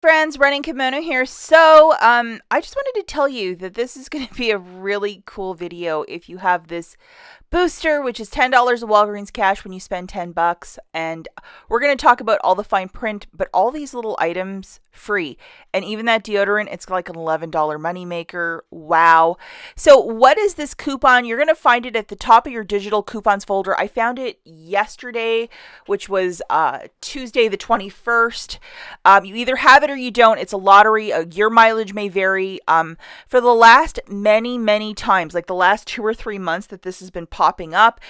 Friends, Running Kimono here. So, I just wanted to tell you that this is going to be a really cool video if you have this booster, which is $10 of Walgreens cash when you spend $10. And we're going to talk about all the fine print, but all these little items free. And even that deodorant, it's like an $11 moneymaker. Wow. So what is this coupon? You're going to find it at the top of your digital coupons folder. I found it yesterday, which was Tuesday the 21st. You either have it or you don't. It's a lottery. Your mileage may vary. For the last many times, like the last 2 or 3 months that this has been popping up,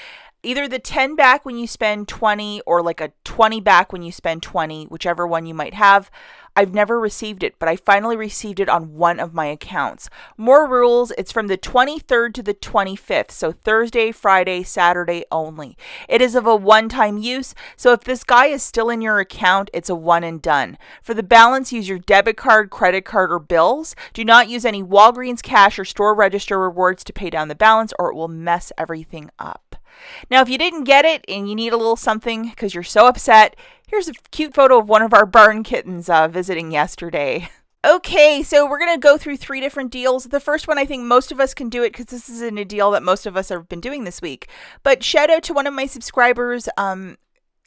either the 10 back when you spend 20 or like a 20 back when you spend 20, whichever one you might have. I've never received it, but I finally received it on one of my accounts. More rules, it's from the 23rd to the 25th, so Thursday, Friday, Saturday only. It is of a one-time use, so if this guy is still in your account, it's a one and done. For the balance, use your debit card, credit card, or bills. Do not use any Walgreens cash or store register rewards to pay down the balance, or it will mess everything up. Now, if you didn't get it and you need a little something because you're so upset, here's a cute photo of one of our barn kittens visiting yesterday. Okay, so we're going to go through 3 different deals. The first one, I think most of us can do it because this isn't a deal that most of us have been doing this week. But shout out to one of my subscribers.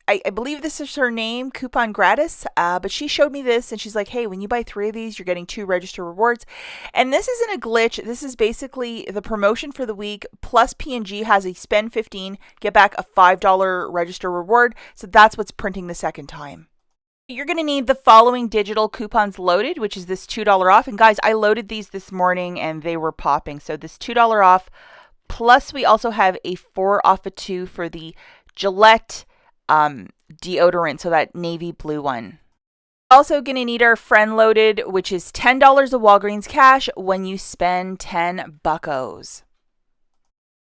I believe this is her name, Coupon Gratis, but she showed me this and she's like, hey, when you buy 3 of these, you're getting 2 register rewards. And this isn't a glitch. This is basically the promotion for the week. Plus P&G has a spend 15, get back a $5 register reward. So that's what's printing the second time. You're going to need the following digital coupons loaded, which is this $2 off. And guys, I loaded these this morning and they were popping. So this $2 off, plus we also have a 4 off of 2 for the Gillette deodorant, so that navy blue one. Also going to need our friend loaded, which is $10 of Walgreens cash when you spend 10 buckos.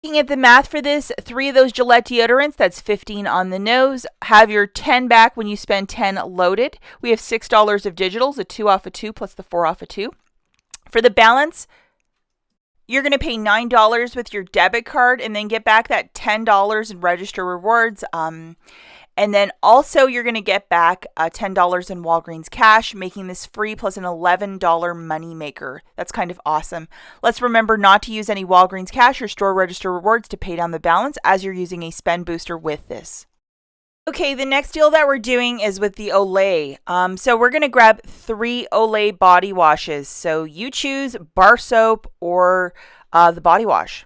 Looking at the math for this, 3 of those Gillette deodorants, that's 15 on the nose. Have your 10 back when you spend 10 loaded. We have $6 of digitals, a 2 off of 2 plus the 4 off of 2. For the balance, you're going to pay $9 with your debit card and then get back that $10 in register rewards. And then also you're going to get back $10 in Walgreens cash, making this free plus an $11 money maker. That's kind of awesome. Let's remember not to use any Walgreens cash or store register rewards to pay down the balance as you're using a spend booster with this. Okay, the next deal that we're doing is with the Olay. So we're going to grab 3 Olay body washes. So you choose bar soap or the body wash.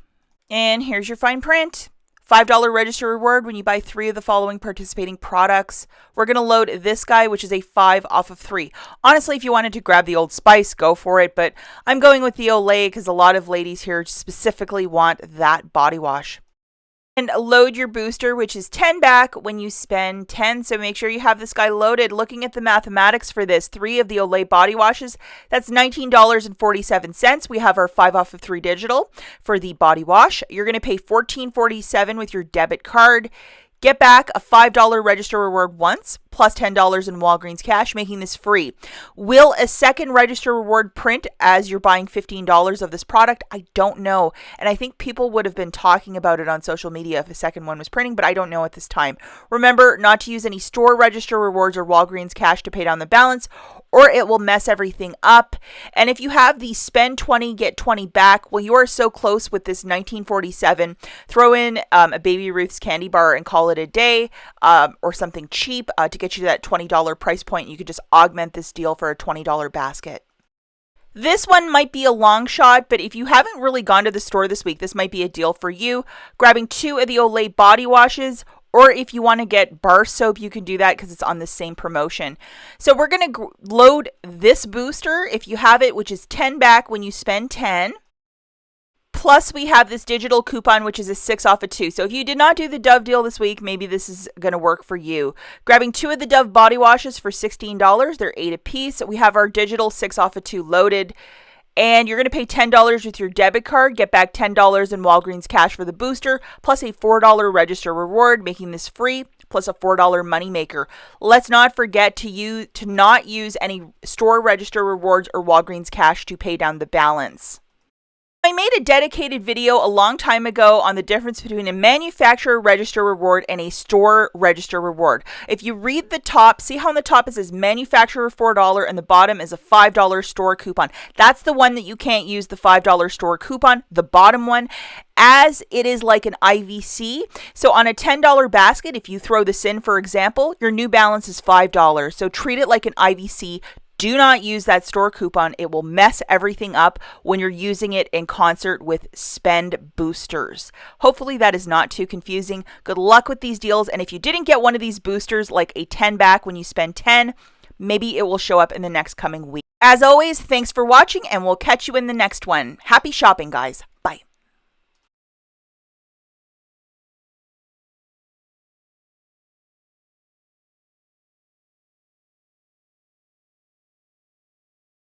And here's your fine print. $5 register reward when you buy 3 of the following participating products. We're going to load this guy, which is a 5 off of 3. Honestly, if you wanted to grab the Old Spice, go for it. But I'm going with the Olay because a lot of ladies here specifically want that body wash. And load your booster, which is 10 back when you spend 10. So make sure you have this guy loaded. Looking at the mathematics for this, 3 of the Olay body washes, that's $19.47. We have our 5 off of 3 digital for the body wash. You're going to pay $14.47 with your debit card. Get back a $5 register reward once, plus $10 in Walgreens cash, making this free. Will a second register reward print as you're buying $15 of this product? I don't know. And I think people would have been talking about it on social media if a second one was printing, but I don't know at this time. Remember not to use any store register rewards or Walgreens cash to pay down the balance, or it will mess everything up. And if you have the spend 20, get 20 back, well, you are so close with this 1947. Throw in a Baby Ruth's candy bar and call it a day, or something cheap to get you to that $20 price point. You could just augment this deal for a $20 basket. This one might be a long shot, but if you haven't really gone to the store this week, this might be a deal for you. Grabbing 2 of the Olay body washes, or if you want to get bar soap, you can do that because it's on the same promotion. So we're going to load this booster, if you have it, which is 10 back when you spend 10. Plus, we have this digital coupon, which is a 6 off of 2. So if you did not do the Dove deal this week, maybe this is going to work for you. Grabbing 2 of the Dove body washes for $16. They're 8 a piece. We have our digital 6 off of 2 loaded. And you're going to pay $10 with your debit card, get back $10 in Walgreens cash for the booster, plus a $4 register reward, making this free, plus a $4 moneymaker. Let's not forget to not use any store register rewards or Walgreens cash to pay down the balance. I made a dedicated video a long time ago on the difference between a manufacturer register reward and a store register reward. If you read the top, see how on the top it says manufacturer $4 and the bottom is a $5 store coupon. That's the one that you can't use, the $5 store coupon, the bottom one, as it is like an IVC. So on a $10 basket, if you throw this in, for example, your new balance is $5. So treat it like an IVC. Do not use that store coupon. It will mess everything up when you're using it in concert with spend boosters. Hopefully that is not too confusing. Good luck with these deals. And if you didn't get one of these boosters, like a 10 back when you spend 10, maybe it will show up in the next coming week. As always, thanks for watching and we'll catch you in the next one. Happy shopping, guys.